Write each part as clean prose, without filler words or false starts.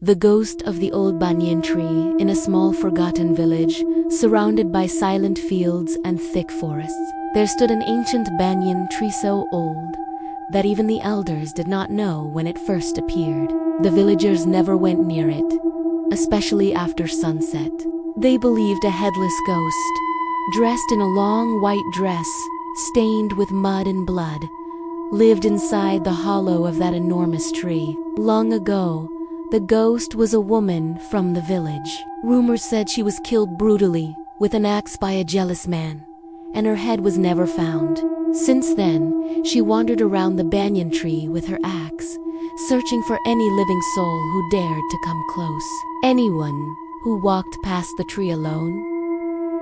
The ghost of the old banyan tree in a small forgotten village, surrounded by silent fields and thick forests. There stood an ancient banyan tree so old that even the elders did not know when it first appeared. The villagers never went near it, especially after sunset. They believed a headless ghost, dressed in a long white dress, stained with mud and blood, lived inside the hollow of that enormous tree. Long ago, the ghost was a woman from the village. Rumors said she was killed brutally with an axe by a jealous man, and her head was never found. Since then, she wandered around the banyan tree with her axe, searching for any living soul who dared to come close. Anyone who walked past the tree alone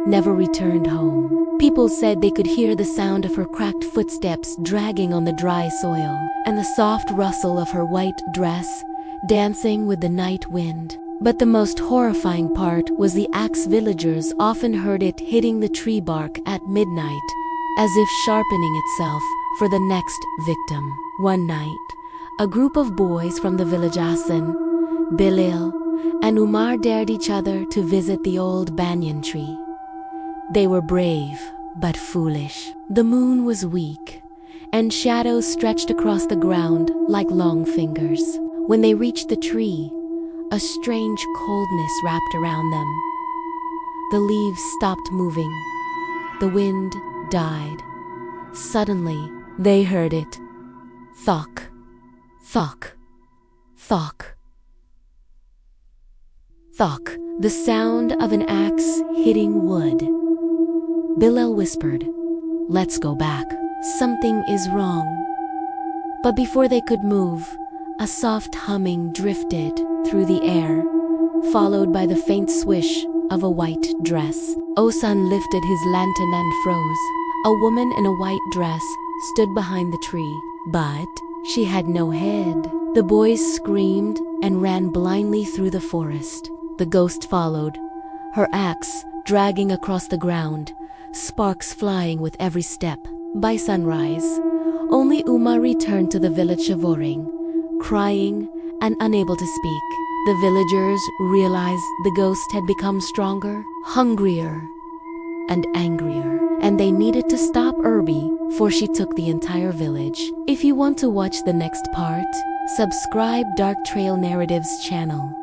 never returned home. People said they could hear the sound of her cracked footsteps dragging on the dry soil, and the soft rustle of her white dress dancing with the night wind. But the most horrifying part was the axe. Villagers often heard it hitting the tree bark at midnight, as if sharpening itself for the next victim. One night, a group of boys from the village, Asan, Bilil, and Umar, dared each other to visit the old banyan tree. They were brave, but foolish. The moon was weak, and shadows stretched across the ground like long fingers. When they reached the tree, a strange coldness wrapped around them. The leaves stopped moving. The wind died. Suddenly, they heard it. Thok, thok, thok, thok, the sound of an axe hitting wood. Bilal whispered, "Let's go back. Something is wrong." But before they could move, a soft humming drifted through the air, followed by the faint swish of a white dress. Osan lifted his lantern and froze. A woman in a white dress stood behind the tree, but she had no head. The boys screamed and ran blindly through the forest. The ghost followed, her axe dragging across the ground, sparks flying with every step. By sunrise, only Umar returned to the village, shivering, crying, and unable to speak. The villagers realized the ghost had become stronger, hungrier, and angrier, and they needed to stop Irby, for she took the entire village. If you want to watch the next part, subscribe Dark Trail Narratives channel.